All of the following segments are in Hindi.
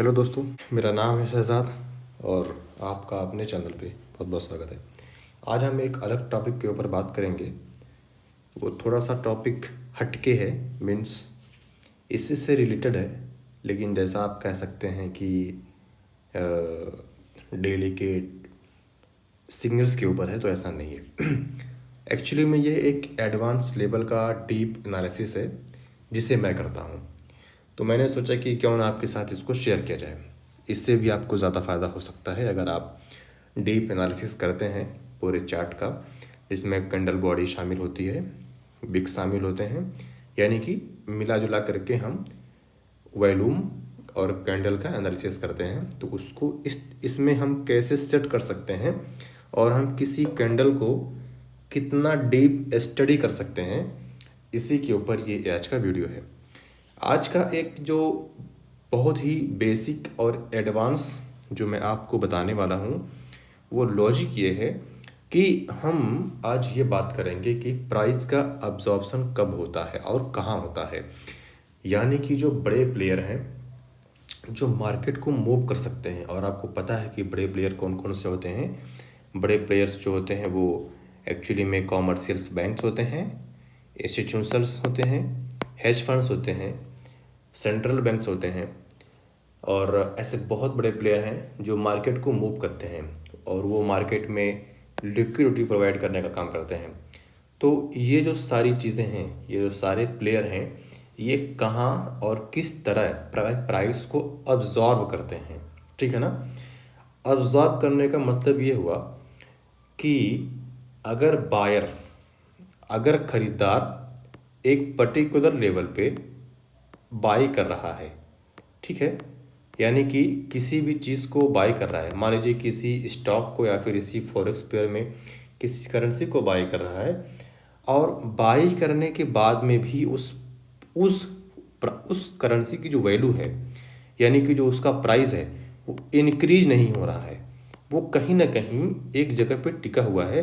हेलो दोस्तों, मेरा नाम है शहजाद और आपका अपने चैनल पे बहुत बहुत स्वागत है। आज हम एक अलग टॉपिक के ऊपर बात करेंगे। वो थोड़ा सा टॉपिक हटके है, मीन्स इससे से रिलेटेड है, लेकिन जैसा आप कह सकते हैं कि डेली के सिग्नल्स के ऊपर है, तो ऐसा नहीं है। एक्चुअली में ये एक एडवांस लेवल का डीप एनालिसिस है जिसे मैं करता हूँ। तो मैंने सोचा कि क्यों ना आपके साथ इसको शेयर किया जाए। इससे भी आपको ज़्यादा फ़ायदा हो सकता है अगर आप डीप एनालिसिस करते हैं पूरे चार्ट का, जिसमें कैंडल बॉडी शामिल होती है, बिग शामिल होते हैं, यानी कि मिला जुला करके हम वॉल्यूम और कैंडल का एनालिसिस करते हैं। तो उसको इसमें हम कैसे सेट कर सकते हैं और हम किसी कैंडल को कितना डीप स्टडी कर सकते हैं, इसी के ऊपर ये आज का वीडियो है। आज का एक जो बहुत ही बेसिक और एडवांस जो मैं आपको बताने वाला हूँ, वो लॉजिक ये है कि हम आज ये बात करेंगे कि प्राइस का अब्जॉर्प्शन कब होता है और कहाँ होता है। यानी कि जो बड़े प्लेयर हैं जो मार्केट को मूव कर सकते हैं, और आपको पता है कि बड़े प्लेयर कौन कौन से होते हैं। बड़े प्लेयर्स जो होते हैं वो एक्चुअली में कॉमर्शियल्स बैंक्स होते हैं, इंस्टीट्यूशंस होते हैं, हेज फंड्स होते हैं, सेंट्रल बैंक्स होते हैं, और ऐसे बहुत बड़े प्लेयर हैं जो मार्केट को मूव करते हैं और वो मार्केट में लिक्विडिटी प्रोवाइड करने का काम करते हैं। तो ये जो सारी चीज़ें हैं, ये जो सारे प्लेयर हैं, ये कहाँ और किस तरह प्राइस को अब्जॉर्ब करते हैं, ठीक है ना। अब्जॉर्ब करने का मतलब ये हुआ कि अगर खरीदार एक पर्टिकुलर लेवल पे बाई कर रहा है, ठीक है, यानी कि किसी भी चीज़ को बाई कर रहा है, मान लीजिए किसी स्टॉक को या फिर इसी फॉरेक्स पेयर में किसी करेंसी को बाई कर रहा है, और बाई करने के बाद में भी उस उस करेंसी की जो वैल्यू है, यानी कि जो उसका प्राइस है, वो इंक्रीज नहीं हो रहा है, वो कहीं ना कहीं एक जगह पे टिका हुआ है।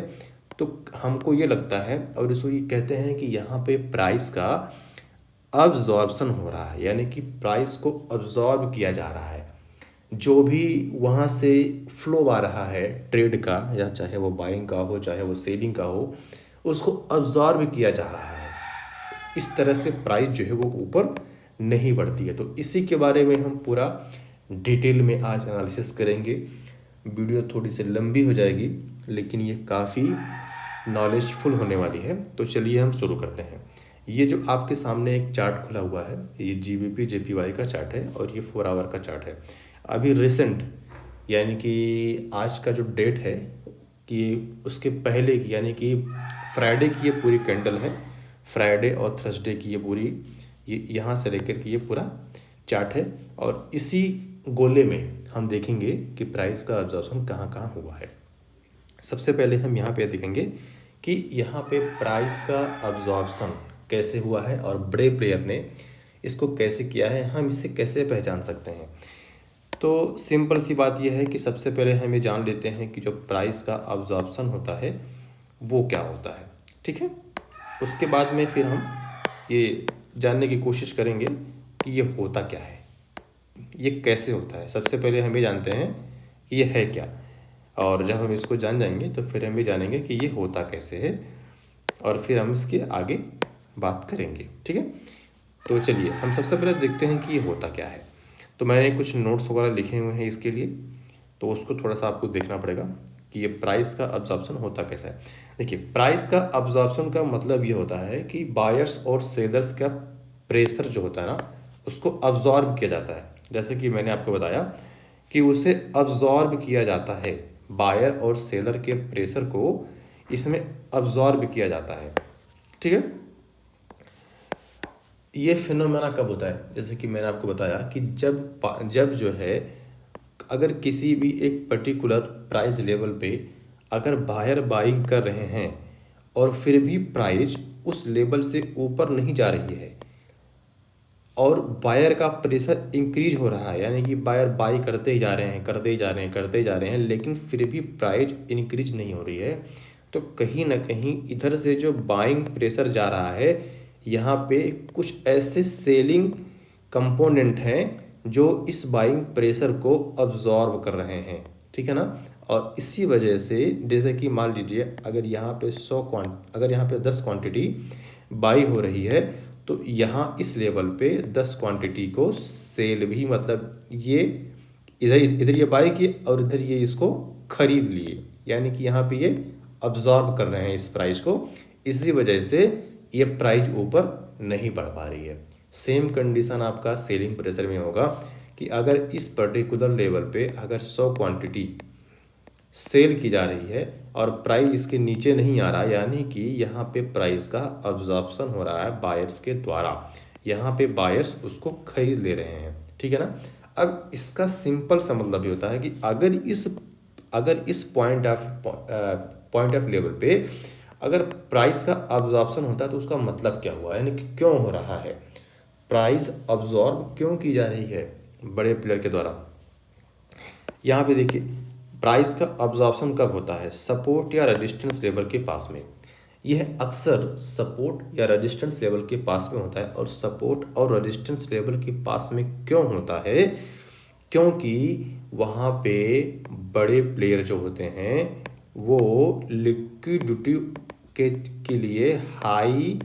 तो हमको ये लगता है, और इसको ये कहते हैं कि यहाँ पे प्राइस का अब्जॉर्प्शन हो रहा है, यानी कि प्राइस को अब्जॉर्ब किया जा रहा है। जो भी वहाँ से फ्लो आ रहा है ट्रेड का, या चाहे वो बाइंग का हो चाहे वो सेलिंग का हो, उसको अब्जॉर्ब किया जा रहा है। इस तरह से प्राइस जो है वो ऊपर नहीं बढ़ती है। तो इसी के बारे में हम पूरा डिटेल में आज एनालिसिस करेंगे। वीडियो थोड़ी सी लंबी हो जाएगी, लेकिन ये काफ़ी नॉलेजफुल होने वाली है। तो चलिए हम शुरू करते हैं। ये जो आपके सामने एक चार्ट खुला हुआ है, ये GBP JPY का चार्ट है और ये 4 आवर का चार्ट है। अभी रिसेंट, यानी कि आज का जो डेट है कि उसके पहले की, यानी कि फ्राइडे की ये पूरी कैंडल है। फ्राइडे और थर्सडे की ये पूरी, ये यहाँ से लेकर के ये पूरा चार्ट है, और इसी गोले में हम देखेंगे कि प्राइस का अब्जॉर्प्शन कहाँ कहाँ हुआ है। सबसे पहले हम यहाँ पे देखेंगे कि यहाँ पे प्राइस का अब्जॉर्प्शन कैसे हुआ है और बड़े प्लेयर ने इसको कैसे किया है, हम इसे कैसे पहचान सकते हैं। तो सिंपल सी बात यह है कि सबसे पहले हम ये जान लेते हैं कि जो प्राइस का अब्जॉर्प्शन होता है वो क्या होता है, ठीक है। उसके बाद में फिर हम ये जानने की कोशिश करेंगे कि ये होता क्या है, ये कैसे होता है। सबसे पहले हम ये जानते हैं कि ये है क्या, और जब हम इसको जान जाएंगे तो फिर हम ये जानेंगे कि ये होता कैसे है, और फिर हम इसके आगे बात करेंगे, ठीक है। तो चलिए हम सबसे पहले देखते हैं कि ये होता क्या है। तो मैंने कुछ नोट्स वगैरह लिखे हुए हैं इसके लिए, तो उसको थोड़ा सा आपको देखना पड़ेगा कि ये प्राइस का अब्जॉर्प्शन होता कैसा है। देखिए, प्राइस का अब्जॉर्प्शन का मतलब ये होता है कि बायर्स और सेलर्स का प्रेशर जो होता है ना, उसको अब्जॉर्ब किया जाता है। जैसे कि मैंने आपको बताया कि उसे अब्जॉर्ब किया जाता है, बायर और सेलर के प्रेशर को इसमें अब्जॉर्ब किया जाता है, ठीक है। ये फिनोमेना कब होता है, जैसे कि मैंने आपको बताया कि जब जो है, अगर किसी भी एक पर्टिकुलर प्राइस लेवल पे अगर बायर बाइंग कर रहे हैं और फिर भी प्राइस उस लेवल से ऊपर नहीं जा रही है और बायर का प्रेशर इंक्रीज हो रहा है, यानी कि बायर बाई करते ही जा रहे हैं, करते ही जा रहे हैं, लेकिन फिर भी प्राइस इंक्रीज नहीं हो रही है, तो कहीं ना कहीं इधर से जो बाइंग प्रेशर जा रहा है, यहाँ पे कुछ ऐसे सेलिंग कंपोनेंट हैं जो इस बाइंग प्रेशर को अब्जॉर्ब कर रहे हैं, ठीक है ना। और इसी वजह से जैसे कि मान लीजिए अगर यहाँ पे 10 क्वांटिटी बाई हो रही है, तो यहाँ इस लेवल पे 10 क्वांटिटी को सेल भी, मतलब ये इधर इधर ये बाई किए और इधर ये इसको खरीद लिए, यानी कि यहाँ पे ये अब्जॉर्ब कर रहे हैं इस प्राइस को। इसी वजह से ये प्राइस ऊपर नहीं बढ़ पा रही है। सेम कंडीशन आपका सेलिंग प्रेशर में होगा कि अगर इस पर्टिकुलर लेवल पे अगर 100 क्वांटिटी सेल की जा रही है और प्राइस इसके नीचे नहीं आ रहा, यानी कि यहाँ पे प्राइस का अब्जॉर्प्शन हो रहा है बायर्स के द्वारा, यहाँ पे बायर्स उसको खरीद ले रहे हैं, ठीक है ना। अब इसका सिंपल सा मतलब ये होता है कि अगर इस पॉइंट ऑफ लेवल पे अगर प्राइस का अब्जॉर्प्शन होता है तो उसका मतलब क्या हुआ, यानी कि क्यों हो रहा है, प्राइस अब्जॉर्ब क्यों की जा रही है बड़े प्लेयर के द्वारा। यहाँ पे देखिए प्राइस का अब्जॉर्प्शन कब होता है, सपोर्ट या रेजिस्टेंस लेवल के पास में। यह अक्सर सपोर्ट या रेजिस्टेंस लेवल के पास में होता है। और सपोर्ट और रेजिस्टेंस लेवल के पास में क्यों होता है, क्योंकि वहाँ पे बड़े प्लेयर जो होते हैं वो लिक्विडिटी के लिए हाई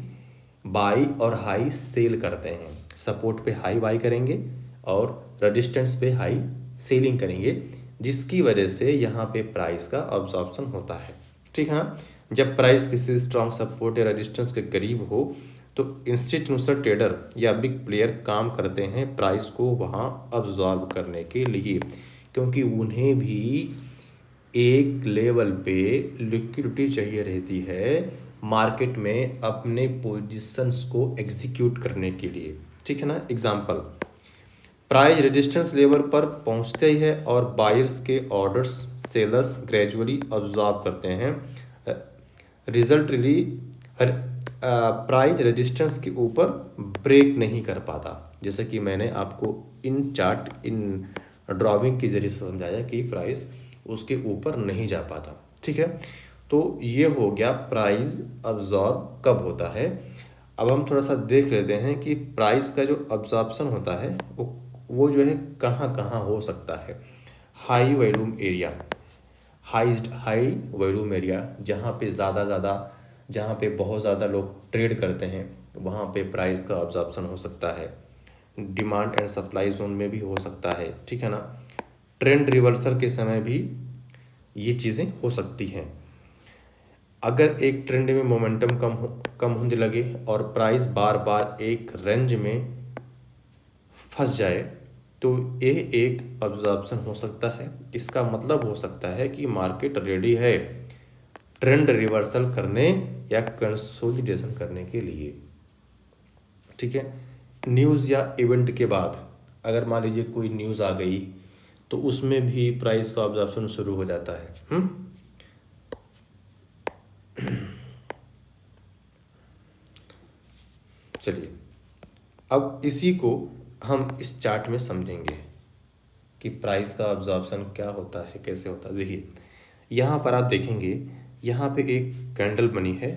बाई और हाई सेल करते हैं। सपोर्ट पे हाई बाई करेंगे और रेजिस्टेंस पे हाई सेलिंग करेंगे, जिसकी वजह से यहाँ पे प्राइस का अब्जॉर्प्शन होता है, ठीक है ना। जब प्राइस किसी स्ट्रॉन्ग सपोर्ट या रेजिस्टेंस के करीब हो तो इंस्टीट्यूशनल ट्रेडर या बिग प्लेयर काम करते हैं प्राइस को वहाँ अब्जॉर्ब करने के लिए, क्योंकि उन्हें भी एक लेवल पे लिक्विडिटी चाहिए रहती है मार्केट में अपने पोजीशंस को एग्जीक्यूट करने के लिए, ठीक है ना। एग्जांपल, प्राइस रेजिस्टेंस लेवल पर पहुंचते ही है और बायर्स के ऑर्डर्स सेलर्स ग्रेजुअली अब्जॉर्ब करते हैं। रिजल्टली प्राइस रेजिस्टेंस के ऊपर ब्रेक नहीं कर पाता, जैसे कि मैंने आपको इन ड्राइंग के जरिए से समझाया कि प्राइस उसके ऊपर नहीं जा पाता, ठीक है। तो ये हो गया प्राइस अब्जॉर्ब कब होता है। अब हम थोड़ा सा देख लेते हैं कि प्राइस का जो अब्जॉर्प्शन होता है वो जो है कहाँ कहाँ हो सकता है। High volume area, high volume area, जहाँ पे बहुत ज़्यादा लोग ट्रेड करते हैं वहाँ पे प्राइस का अब्जॉर्प्शन हो सकता है। डिमांड एंड सप्लाई जोन में भी हो सकता है, ठीक है ना। ट्रेंड रिवर्सल के समय भी ये चीज़ें हो सकती हैं। अगर एक ट्रेंड में मोमेंटम कम होने लगे और प्राइस बार बार एक रेंज में फंस जाए तो ये एक अब्जॉर्प्शन हो सकता है। इसका मतलब हो सकता है कि मार्केट रेडी है ट्रेंड रिवर्सल करने या कंसोलिडेशन करने के लिए, ठीक है। न्यूज़ या इवेंट के बाद अगर मान लीजिए कोई न्यूज़ आ गई तो उसमें भी प्राइस का अब्जॉर्प्शन शुरू हो जाता है। चलिए अब इसी को हम इस चार्ट में समझेंगे कि प्राइस का अब्जॉर्प्शन क्या होता है, कैसे होता है। देखिए यहाँ पर आप देखेंगे, यहाँ पे एक कैंडल बनी है,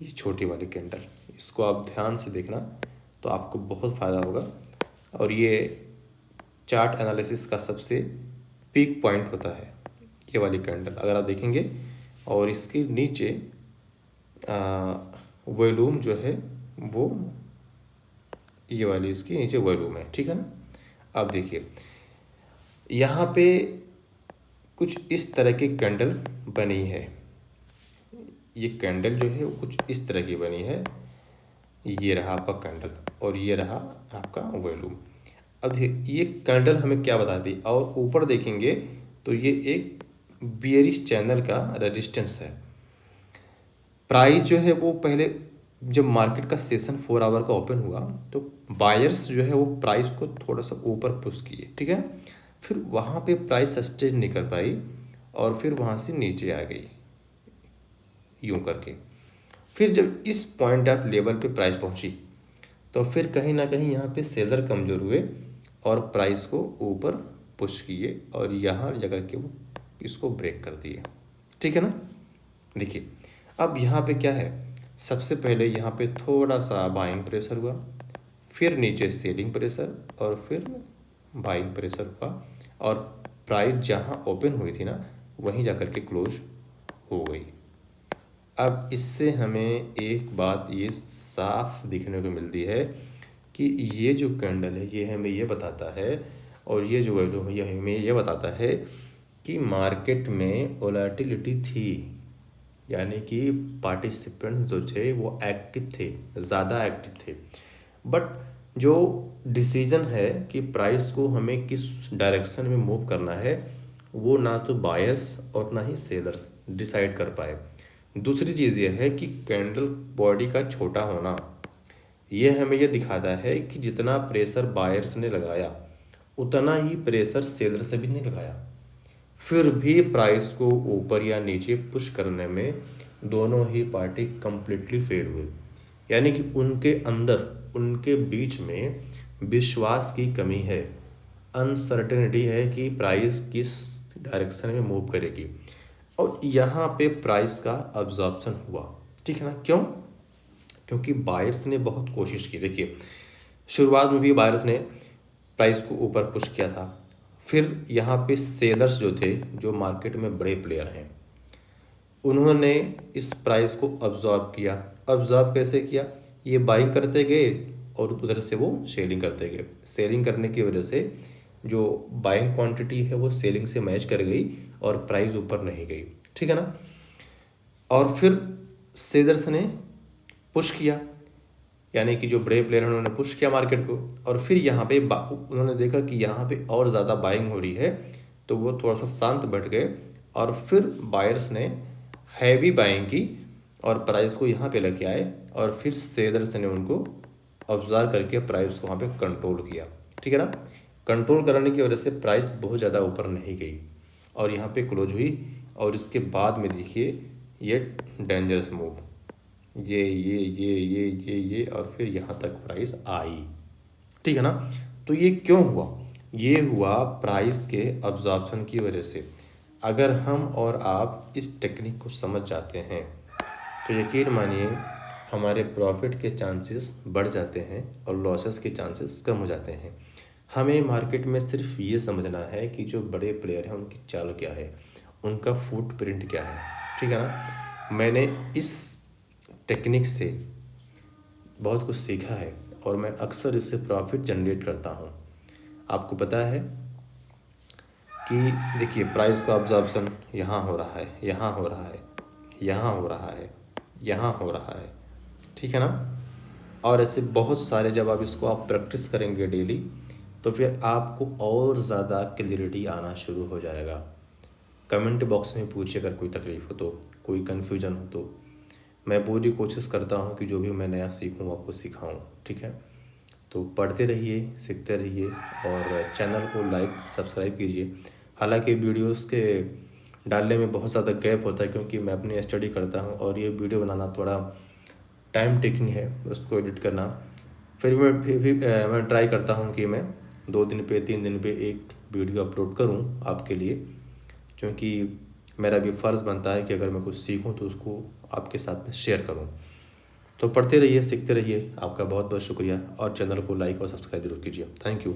ये छोटी वाली कैंडल, इसको आप ध्यान से देखना तो आपको बहुत फ़ायदा होगा। और ये चार्ट एनालिसिस का सबसे पीक पॉइंट होता है ये वाली कैंडल, अगर आप देखेंगे। और इसके नीचे वॉल्यूम जो है वो ये वाली इसके नीचे वॉल्यूम है, ठीक है ना। अब देखिए यहाँ पे कुछ इस तरह की कैंडल बनी है, ये कैंडल जो है वो कुछ इस तरह की बनी है, ये रहा आपका कैंडल और ये रहा आपका वॉल्यूम। अब देखिए ये कैंडल हमें क्या बताती, और ऊपर देखेंगे तो ये एक बियरिश चैनल का रेजिस्टेंस है। प्राइस जो है वो पहले जब मार्केट का सेशन 4 आवर का ओपन हुआ तो बायर्स जो है वो प्राइस को थोड़ा सा ऊपर पुश किए, ठीक है। फिर वहाँ पे प्राइस सस्टेन नहीं कर पाई और फिर वहाँ से नीचे आ गई यूं करके। फिर जब इस पॉइंट ऑफ लेवल पे प्राइस पहुँची तो फिर कहीं ना कहीं यहाँ पे सेलर कमज़ोर हुए और प्राइस को ऊपर पुश किए और यहाँ जा कर के वो इसको ब्रेक कर दिए, ठीक है ना। देखिए अब यहाँ पे क्या है, सबसे पहले यहाँ पे थोड़ा सा बाइंग प्रेशर हुआ, फिर नीचे सेलिंग प्रेशर और फिर बाइंग प्रेशर हुआ और प्राइस जहाँ ओपन हुई थी ना वहीं जाकर के क्लोज हो गई। अब इससे हमें एक बात ये साफ दिखने को मिलती है कि ये जो कैंडल है ये हमें ये बताता है, और ये जो वैल्यू है ये हमें ये बताता है कि मार्केट में वोलेटिलिटी थी, यानी कि पार्टिसिपेंट्स जो थे वो एक्टिव थे, ज़्यादा एक्टिव थे। बट जो डिसीजन है कि प्राइस को हमें किस डायरेक्शन में मूव करना है वो ना तो बायर्स और ना ही सेलर्स डिसाइड कर पाए। दूसरी चीज़ ये है कि कैंडल बॉडी का छोटा होना ये हमें ये दिखाता है कि जितना प्रेशर बायर्स ने लगाया उतना ही प्रेशर सेलर से भी नहीं लगाया, फिर भी प्राइस को ऊपर या नीचे पुश करने में दोनों ही पार्टी कंप्लीटली फेल हुए। यानी कि उनके अंदर, उनके बीच में विश्वास की कमी है, अनसर्टेनिटी है कि प्राइस किस डायरेक्शन में मूव करेगी, और यहाँ पे प्राइस का अब्जॉर्प्शन हुआ। ठीक है ना, क्यों? क्योंकि बायर्स ने बहुत कोशिश की। देखिए शुरुआत में भी बायर्स ने प्राइस को ऊपर पुश किया था, फिर यहाँ पे सेलर्स जो थे, जो मार्केट में बड़े प्लेयर हैं, उन्होंने इस प्राइस को अब्जॉर्ब किया। अब्जॉर्ब कैसे किया? ये बाइंग करते गए और उधर से वो सेलिंग करते गए। सेलिंग करने की वजह से जो बाइंग क्वांटिटी है वो सेलिंग से मैच कर गई और प्राइस ऊपर नहीं गई। ठीक है ना। और फिर सेलर्स ने पुश किया, यानी कि जो बड़े प्लेयर हैं उन्होंने पुश किया मार्केट को, और फिर यहाँ पे उन्होंने देखा कि यहाँ पे और ज़्यादा बाइंग हो रही है तो वो थोड़ा सा शांत बैठ गए, और फिर बायर्स ने हैवी बाइंग की और प्राइस को यहाँ पे लेके आए, और फिर सेलर्स ने उनको ऑब्जर्व करके प्राइस को वहाँ पे कंट्रोल किया। ठीक है ना। कंट्रोल करने की वजह से प्राइस बहुत ज़्यादा ऊपर नहीं गई और यहाँ पे क्लोज हुई, और इसके बाद में देखिए ये डेंजरस मूव, ये और फिर यहाँ तक प्राइस आई। ठीक है ना। तो ये क्यों हुआ? ये हुआ प्राइस के अब्जॉर्प्शन की वजह से। अगर हम और आप इस टेक्निक को समझ जाते हैं तो यकीन मानिए हमारे प्रॉफिट के चांसेस बढ़ जाते हैं और लॉसेस के चांसेस कम हो जाते हैं। हमें मार्केट में सिर्फ ये समझना है कि जो बड़े प्लेयर हैं उनकी चाल क्या है, उनका फुटप्रिंट क्या है। ठीक है ना। मैंने इस टेक्निक से बहुत कुछ सीखा है और मैं अक्सर इससे प्रॉफिट जनरेट करता हूँ। आपको पता है कि देखिए प्राइस का ऑब्जर्प्शन यहाँ हो रहा है, यहाँ हो रहा है, यहाँ हो रहा है, यहाँ हो रहा है। ठीक है ना। और ऐसे बहुत सारे, जब आप इसको आप प्रैक्टिस करेंगे डेली तो फिर आपको और ज़्यादा क्लियरिटी आना शुरू हो जाएगा। कमेंट बॉक्स में पूछिए अगर कोई तकलीफ़ हो तो, कोई कन्फ्यूजन हो तो। मैं पूरी कोशिश करता हूँ कि जो भी मैं नया सीखूँ आपको सिखाऊँ। ठीक है। तो पढ़ते रहिए, सीखते रहिए और चैनल को लाइक सब्सक्राइब कीजिए। हालांकि वीडियोस के डालने में बहुत ज़्यादा गैप होता है क्योंकि मैं अपनी स्टडी करता हूँ और ये वीडियो बनाना थोड़ा टाइम टेकिंग है, उसको एडिट करना। फिर मैं ट्राई करता हूँ कि मैं 2 दिन पे 3 दिन पे एक वीडियो अपलोड करूँ आपके लिए, क्योंकि मेरा भी फ़र्ज़ बनता है कि अगर मैं कुछ सीखूं तो उसको आपके साथ में शेयर करूं। तो पढ़ते रहिए, सीखते रहिए। आपका बहुत बहुत शुक्रिया और चैनल को लाइक और सब्सक्राइब जरूर कीजिए। Thank you.